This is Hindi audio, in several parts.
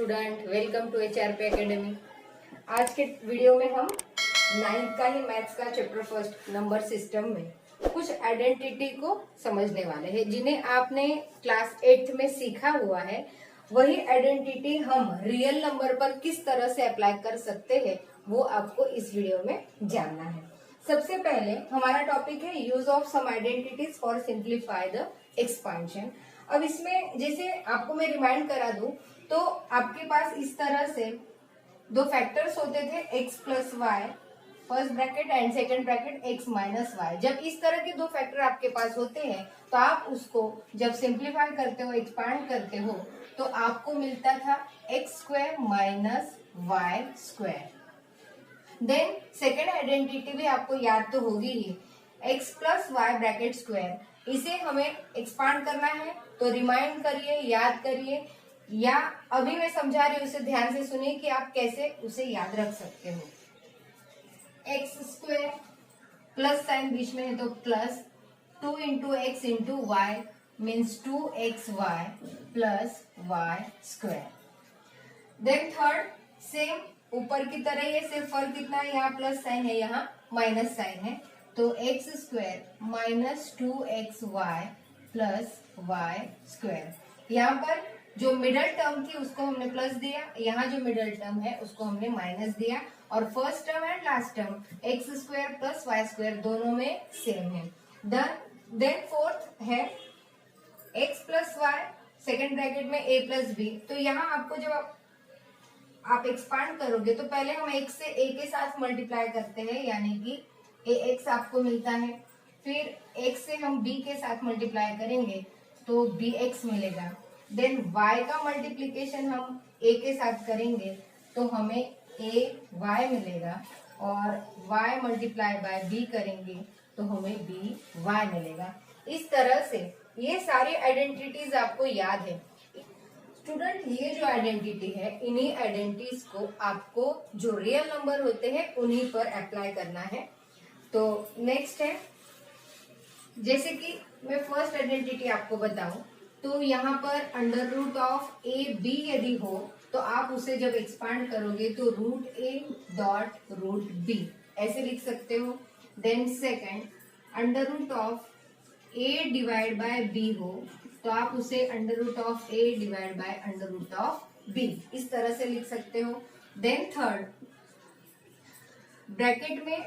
Student, welcome to HRP academy. आज के वीडियो में हम 9th का ही मैथ्स का चैप्टर फर्स्ट नंबर सिस्टम में कुछ आइडेंटिटी को समझने वाले हैं, जिन्हें आपने क्लास 8th में सीखा हुआ है। वही आइडेंटिटी हम रियल नंबर पर किस तरह से अप्लाई कर सकते हैं वो आपको इस वीडियो में जानना है। सबसे पहले हमारा टॉपिक है use of some identities for simplify the expansion. अब इसमें जैसे आपको मैं रिमाइंड करा दूं तो आपके पास इस तरह से दो फैक्टर्स होते थे x plus y, first bracket and second bracket x minus y. जब इस तरह के दो फैक्टर आपके पास होते हैं तो आप उसको जब सिंप्लीफाई करते हो, एक्सपांड करते हो, तो आपको मिलता था x square minus y square. Then second identity भी आपको याद तो होगी ही, x plus y bracket square. इसे हमें एक्सपांड करना है तो रिमाइंड करिए, याद करिए, या अभी मैं समझा रही हूँ उसे ध्यान से सुनिए कि आप कैसे उसे याद रख सकते हो। एक्स स्क्वायर प्लस साइन बीच में है तो plus 2 into x into y means 2xy plus y square. Then third same ऊपर की तरह ये सिर्फ फर्क कितना है, यहाँ प्लस साइन है, यहाँ माइनस साइन है, तो x square minus 2xy plus y square. यहाँ पर जो मिडल टर्म थी उसको हमने प्लस दिया, यहाँ जो मिडल टर्म है उसको हमने माइनस दिया, और first term and last term x square plus y square दोनों में सेम है। देन फोर्थ है x plus y second bracket में a प्लस बी। तो यहाँ आपको जब आप एक्सपांड करोगे तो पहले हम x से a के साथ मल्टीप्लाई करते हैं, यानी कि ax आपको मिलता है, फिर x से हम b के साथ मल्टीप्लाई करेंगे तो bx मिलेगा। देन y का मल्टीप्लीकेशन हम a के साथ करेंगे तो हमें ay मिलेगा, और y मल्टीप्लाई बाय b करेंगे तो हमें by मिलेगा। इस तरह से ये सारी आइडेंटिटीज आपको याद है। स्टूडेंट, ये जो आइडेंटिटी है, इन्हीं आइडेंटिटीज को आपको जो रियल नंबर होते हैं उन्हीं पर अप्लाई करना है। तो नेक्स्ट है, जैसे कि मैं फर्स्ट आइडेंटिटी आपको बताऊं तो यहाँ पर under root of a b यदि हो तो आप उसे जब एक्सपांड करोगे तो root a dot root b ऐसे लिख सकते हो। Then second under root of a divide by b हो तो आप उसे under root of a divide by under root of b इस तरह से लिख सकते हो। देन थर्ड ब्रैकेट में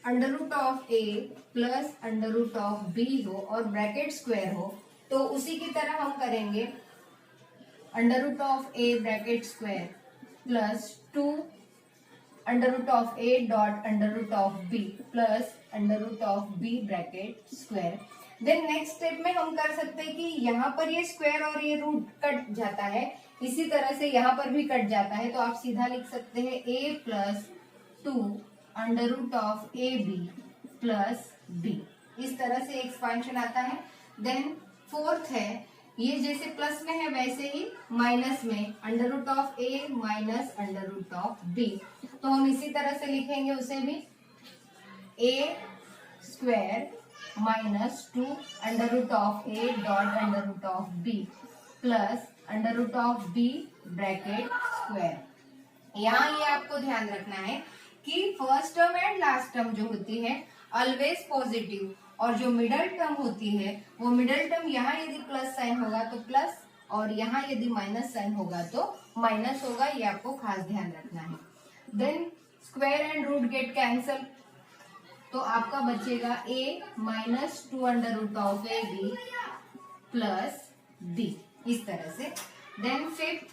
under root of A plus under root of b हो और ब्रैकेट स्क्वायर हो तो उसी की तरह हम करेंगे under root of a bracket square plus 2 under root of A dot under root of B plus under root of B bracket square. Then next step में हम कर सकते हैं कि यहाँ पर ये स्क्वायर और ये रूट कट जाता है, इसी तरह से यहाँ पर भी कट जाता है, तो आप सीधा लिख सकते हैं a plus 2 under root of a b plus b. इस तरह से एक्सपेंशन आता है। देन फोर्थ है, ये जैसे प्लस में है वैसे ही माइनस में under root of A minus under root of B, तो हम इसी तरह से लिखेंगे उसे भी A square minus 2 under root of A dot under root of B plus under root of B bracket square. यहाँ ये आपको ध्यान रखना है कि first term and last term जो होती है ऑलवेज पॉजिटिव, और जो मिडल टर्म होती है वो मिडल टर्म यहाँ यदि प्लस साइन होगा तो प्लस, और यहाँ यदि माइनस साइन होगा तो माइनस होगा, ये आपको खास ध्यान रखना है। Then square and root get cancel, तो आपका बचेगा a minus 2 under root of a b plus b इस तरह से। देन फिफ्थ,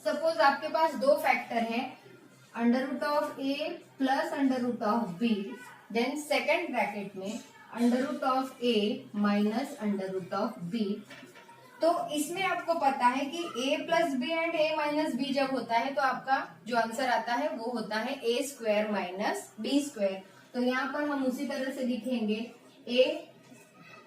सपोज आपके पास दो फैक्टर हैं under root of A plus under root of B, then second bracket में under root of A minus under root of B. तो इसमें आपको पता है कि a plus B and a minus B जब होता है तो आपका जो आंसर आता है वो होता है a square minus b square. तो यहाँ पर हम उसी तरह से लिखेंगे a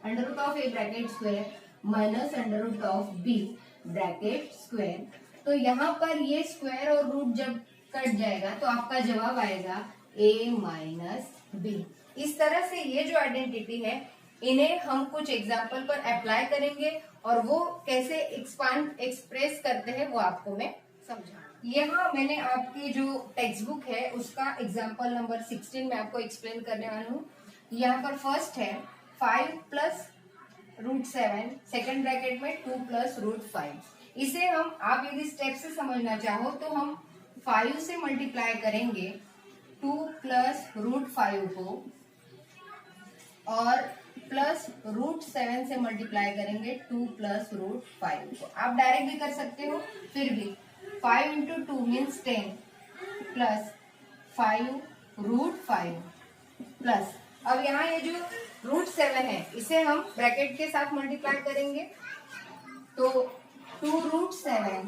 under root of a bracket square minus under root of B bracket square. तो यहाँ पर ये स्क्वायर और रूट जब कट जाएगा तो आपका जवाब आएगा a माइनस बी। इस तरह से ये जो आइडेंटिटी है इन्हें हम कुछ एग्जाम्पल पर अप्लाई करेंगे और वो कैसे एक्सप्रेस करते हैं वो आपको मैं समझा। यहाँ मैंने आपकी जो टेक्स्ट बुक है उसका एग्जाम्पल नंबर 16 में आपको एक्सप्लेन करने वाला हूँ। यहाँ पर फर्स्ट है 5 प्लस √7, सेकेंड ब्रैकेट में 2 प्लस √5। इसे हम, आप यदि स्टेप से समझना चाहो तो हम 5 से मल्टीप्लाई करेंगे 2 प्लस √5 को, और प्लस √7 से मल्टीप्लाई करेंगे 2 प्लस √5 को। आप डायरेक्ट भी कर सकते हो, फिर भी 5 इंटू 2 मीन्स 10 प्लस 5 √5 प्लस, अब यहाँ ये जो √7 है इसे हम ब्रैकेट के साथ मल्टीप्लाई करेंगे तो 2√7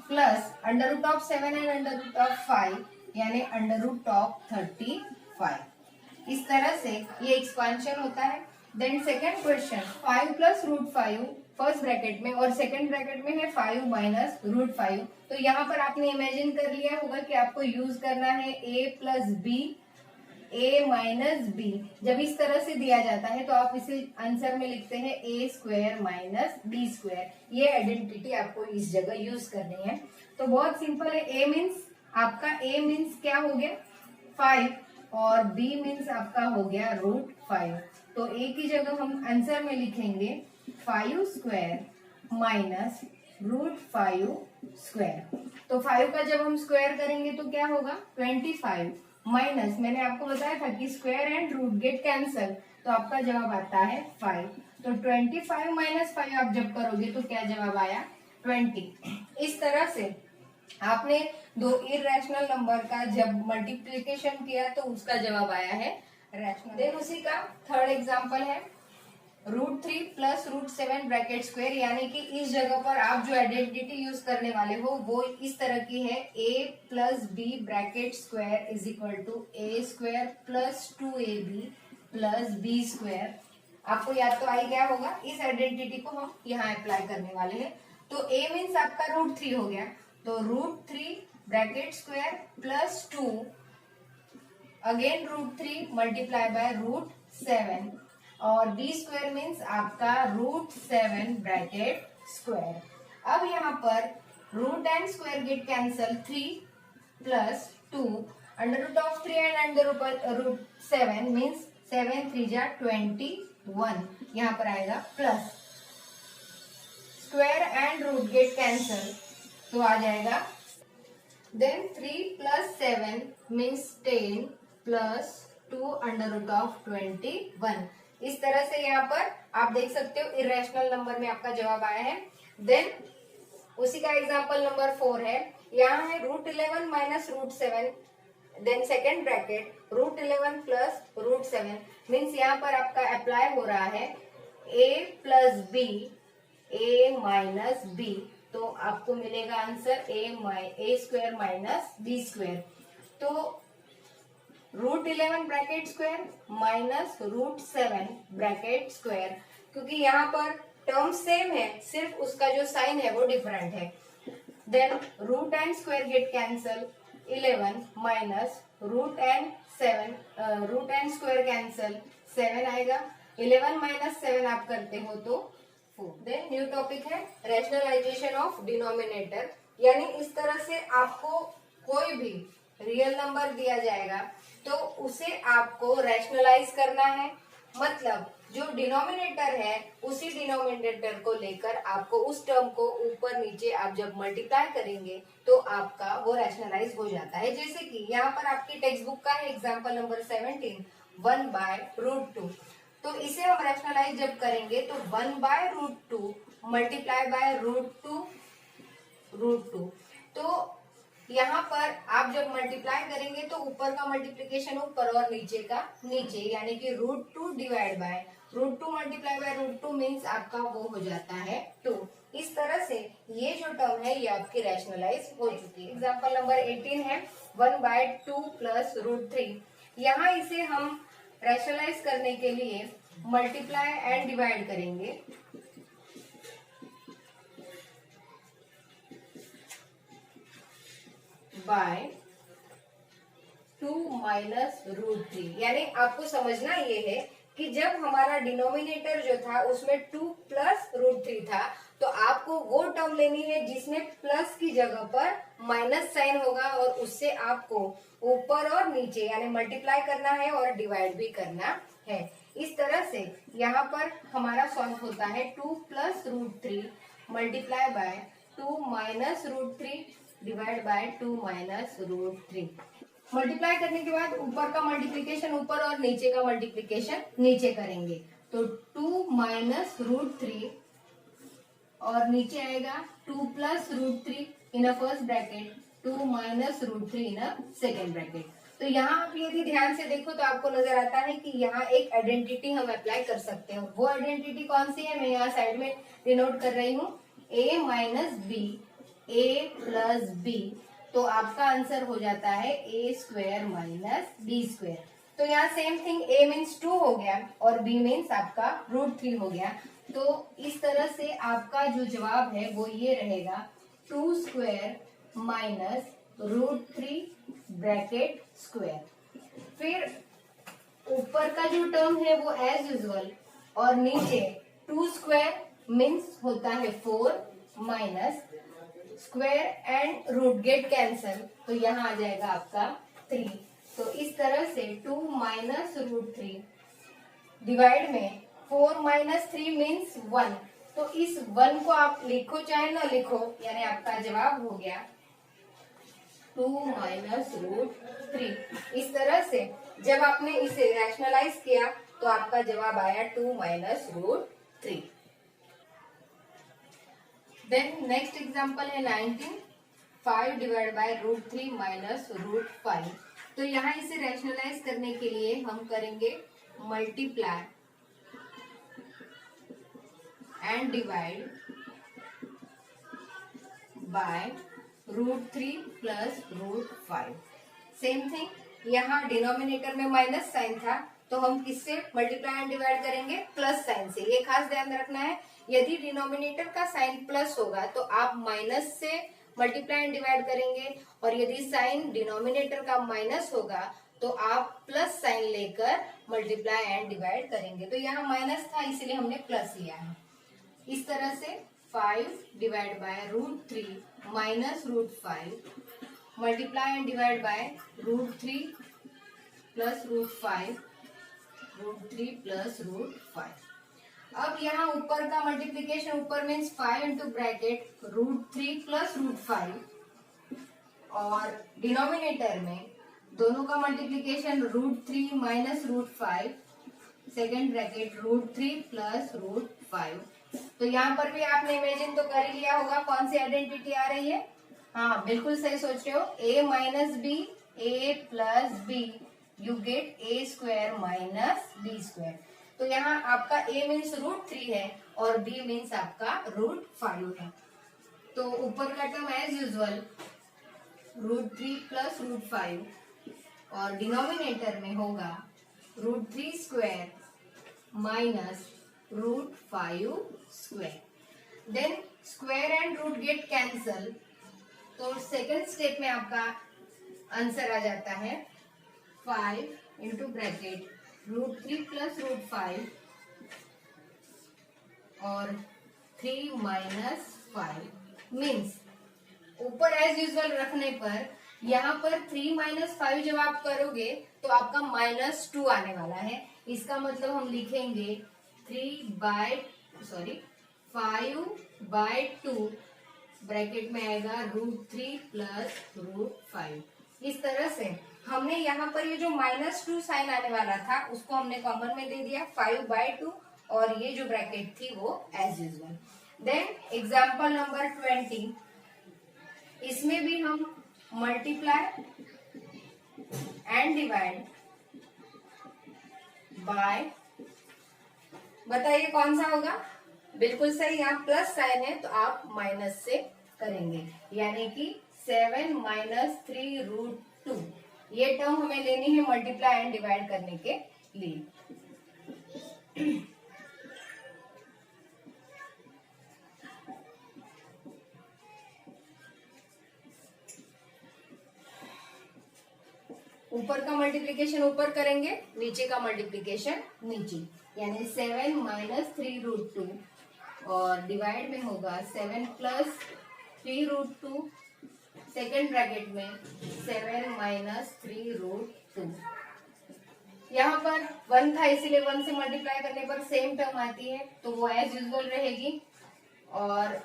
प्लस √7 एंड √5 यानी √35। इस तरह से ये एक्सपांशन होता है। Then second question 5 plus √5 first bracket में और सेकेंड ब्रैकेट में है 5 माइनस √5। तो यहाँ पर आपने इमेजिन कर लिया होगा कि आपको यूज करना है a plus b, a minus B. जब इस तरह से दिया जाता है तो आप इसे आंसर में लिखते हैं a² माइनस b²। ये आइडेंटिटी आपको इस जगह यूज करनी है। तो बहुत सिंपल है। a मीन्स आपका, a मीन्स क्या हो गया 5 और b मीन्स आपका हो गया √5। तो a की जगह हम आंसर में लिखेंगे 5² माइनस √5²। तो 5 का जब हम स्क्वायर करेंगे तो क्या होगा 25 माइनस, मैंने आपको बताया था कि square and root get cancel, तो आपका जवाब आता है 5। तो 25 माइनस 5 आप जब करोगे तो क्या जवाब आया 20। इस तरह से आपने दो इरेशनल नंबर का जब मल्टीप्लिकेशन किया तो उसका जवाब आया है रैशनल। देन उसी का थर्ड एग्जांपल है √3 प्लस √7 ब्रैकेट स्क्वायर, यानी कि इस जगह पर आप जो आइडेंटिटी यूज करने वाले हो वो इस तरह की है a plus b bracket square is equal to a² plus 2ab plus b²। आपको याद तो आ ही गया होगा। इस आइडेंटिटी को हम यहाँ अप्लाई करने वाले हैं। तो a मीन्स आपका √3 हो गया, तो √3 bracket square plus 2 again √3 multiply bye √7 और b² मीन्स आपका √7 ब्रैकेट स्क्वायर। अब यहाँ पर root and square get cancel, 3 plus 2 √3 and √7 means 7 3 जा 21, यहाँ पर आएगा plus square and root get cancel तो आ जाएगा। Then 3 plus 7 means 10 plus 2 √21। इस तरह से यहाँ पर आप देख सकते हो इरेशनल नंबर में आपका जवाब आया है। देन उसी का एग्जांपल नंबर 4 है। यहाँ है √11 minus √7, then second bracket √11 plus √7 means यहाँ पर आपका अप्लाई हो रहा है a plus b, a minus b, तो आपको मिलेगा आंसर a² माइनस b²। तो √11 bracket square minus √7 bracket square, क्योंकि यहाँ पर टर्म सेम है, सिर्फ उसका जो साइन है वो डिफरेंट है। Then root and square get cancel, 11 minus root and square cancel, 7 आएगा। 11 माइनस 7 आप करते हो तो 4। देन न्यू टॉपिक है रैशनलाइजेशन ऑफ डिनोमिनेटर, यानी इस तरह से आपको कोई भी रियल नंबर दिया जाएगा तो उसे आपको रैशनलाइज करना है। मतलब जो डिनोमिनेटर है उसी डिनोमिनेटर को लेकर आपको उस टर्म को ऊपर नीचे आप जब मल्टीप्लाई करेंगे तो आपका वो रैशनलाइज हो जाता है। जैसे कि यहाँ पर आपकी टेक्स्ट बुक का है एग्जाम्पल नंबर 17 1/√2। तो इसे हम रैशनलाइज जब करेंगे तो 1/√2 मल्टीप्लाई बाय √2। तो यहाँ पर आप जब मल्टीप्लाई करेंगे तो ऊपर का मल्टीप्लीकेशन ऊपर और नीचे का नीचे, यानी कि √2 divide by √2 multiply by √2 means आपका वो हो जाता है 2। इस तरह से ये जो टर्म है ये आपकी रैशनलाइज हो चुकी है। एग्जाम्पल नंबर 18 है 1/2 प्लस √3। यहाँ इसे हम रैशनलाइज करने के लिए मल्टीप्लाई एंड डिवाइड करेंगे। बाय 2 माइनस √3, यानी आपको समझना ये है कि जब हमारा डिनोमिनेटर जो था उसमें 2 प्लस रूट 3 था, तो आपको वो टर्म लेनी है जिसमें प्लस की जगह पर माइनस साइन होगा और उससे आपको ऊपर और नीचे यानी मल्टीप्लाई करना है और डिवाइड भी करना है। इस तरह से यहाँ पर हमारा सॉल्व होता है 2 plus root 3 multiply by 2 minus root 3 divide by 2 minus root 3। Multiply करने के बाद ऊपर का मल्टीप्लीकेशन ऊपर और नीचे का मल्टीप्लीकेशन नीचे करेंगे, तो 2 माइनस रूट 3 और नीचे आएगा 2 plus root 3 in a first bracket, 2 minus root 3 in a second bracket. तो यहाँ आप यदि ध्यान से देखो तो आपको नजर आता है कि यहाँ एक आइडेंटिटी हम अप्लाई कर सकते हैं। वो आइडेंटिटी कौन सी है, मैं यहाँ साइड में डिनोट कर रही हूँ, a minus b a plus b. तो आपका आंसर हो जाता है a square minus b square. तो यहाँ सेम थिंग, a मीन्स 2 हो गया और b मीन्स आपका रूट 3 हो गया। तो इस तरह से आपका जो जवाब है वो ये रहेगा 2 square minus root 3 bracket square. फिर ऊपर का जो टर्म है वो एज यूजुअल और नीचे 2 स्क्वायर मीन्स होता है 4 minus square and root get cancel, तो यहाँ आ जाएगा आपका 3। तो इस तरह से 2 माइनस रूट 3 डिवाइड में 4 माइनस 3 मीन्स 1। तो इस 1 को आप लिखो चाहे ना लिखो, यानी आपका जवाब हो गया 2 माइनस रूट 3। इस तरह से जब आपने इसे रैशनलाइज किया तो आपका जवाब आया 2 minus root 3। Then next example है 19, 5 divide by root 3 minus root 5। तो यहाँ इसे रैशनलाइज करने के लिए हम करेंगे multiply and divide by root 3 plus root 5। Same thing, यहाँ डिनोमिनेटर में माइनस साइन था तो हम किससे मल्टीप्लाई एंड डिवाइड करेंगे, प्लस साइन से। ये खास ध्यान रखना है, यदि डिनोमिनेटर का साइन प्लस होगा तो आप माइनस से मल्टीप्लाई एंड डिवाइड करेंगे, और यदि साइन डिनोमिनेटर का माइनस होगा तो आप प्लस साइन लेकर मल्टीप्लाई एंड डिवाइड करेंगे। तो यहाँ माइनस था इसलिए हमने प्लस लिया है। इस तरह से 5 divide by root 3 minus root 5 multiply and divide by root 3 plus root 5 root 3 plus root 5। अब यहाँ ऊपर का मल्टीप्लीकेशन ऊपर means 5 into bracket root 3 plus root 5 और डिनोमिनेटर में दोनों का multiplication root 3 minus root 5 second bracket root 3 plus root 5। तो यहाँ पर भी आपने इमेजिन तो कर ही लिया होगा कौन सी आइडेंटिटी आ रही है। हाँ बिल्कुल सही सोच रहे हो, a minus b a plus b you get a square minus b square. तो यहाँ आपका a मीन्स रूट 3 है और b मीन्स आपका रूट 5 है। तो ऊपर का term as usual root 3 plus root 5 और डिनोमिनेटर में होगा root 3 square minus root 5 square. Then square and root get cancel, तो सेकेंड स्टेप में आपका आंसर आ जाता है 5 into bracket root 3 plus root 5 और 3 माइनस 5 मीन्स ऊपर एज यूजुअल रखने पर यहाँ पर 3 माइनस 5 जब आप करोगे तो आपका -2 आने वाला है। इसका मतलब हम लिखेंगे 5/2 ब्रैकेट में आएगा रूट 3 प्लस रूट 5। इस तरह से हमने यहाँ पर ये जो -2 साइन आने वाला था उसको हमने कॉमन में दे दिया 5/2 और ये जो ब्रैकेट थी वो as usual. Then example number 20, इसमें भी हम मल्टीप्लाई एंड डिवाइड बाय, बताइए कौन सा होगा। बिल्कुल सही, यहाँ प्लस साइन है तो आप माइनस से करेंगे, यानी कि 7 माइनस 3 रूट 2। ये टर्म हमें लेनी है मल्टीप्लाई एंड डिवाइड करने के लिए। ऊपर का मल्टीप्लीकेशन ऊपर करेंगे, नीचे का मल्टीप्लीकेशन नीचे, यानी 7 माइनस 3√2 और डिवाइड में होगा 7 प्लस 3√2, सेकेंड ब्रैकेट में 7 माइनस 3√2। यहाँ पर 1 था इसीलिए 1 से मल्टीप्लाई करने पर सेम टर्म आती है तो वो एज यूजुअल रहेगी। और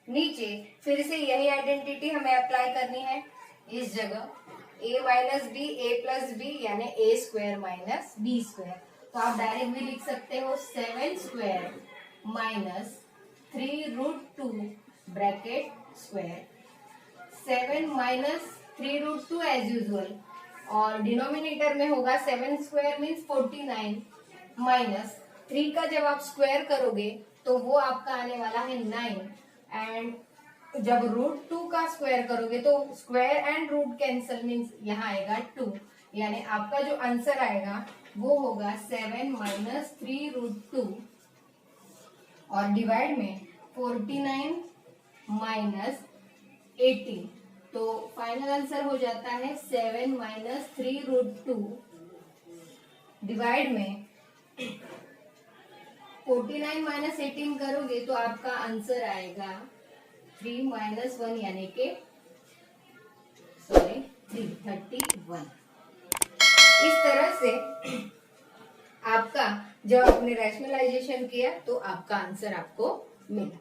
नीचे फिर से यही आइडेंटिटी हमें अप्लाई करनी है इस जगह, a minus b a plus b यानी a square minus b square. तो आप डायरेक्ट भी लिख सकते हो 7 square minus 3√2 bracket square, 7 minus 3√2 as usual, और डिनोमिनेटर में होगा 7 स्क्वायर मीन्स 49 माइनस 3 का जब आप स्क्वायर करोगे तो वो आपका आने वाला है 9, एंड जब √2 का स्क्वायर करोगे तो square and root cancel means यहाँ आएगा 2, यानी आपका जो आंसर आएगा वो होगा 7 माइनस 3√2 और डिवाइड में 49 माइनस 18। तो फाइनल आंसर हो जाता है 7 माइनस 3√2 डिवाइड में 49 माइनस 18 करोगे तो आपका आंसर आएगा 3 माइनस 1 यानी के 331। इस तरह से आपका जब आपने रैशनलाइजेशन किया तो आपका आंसर आपको मिला।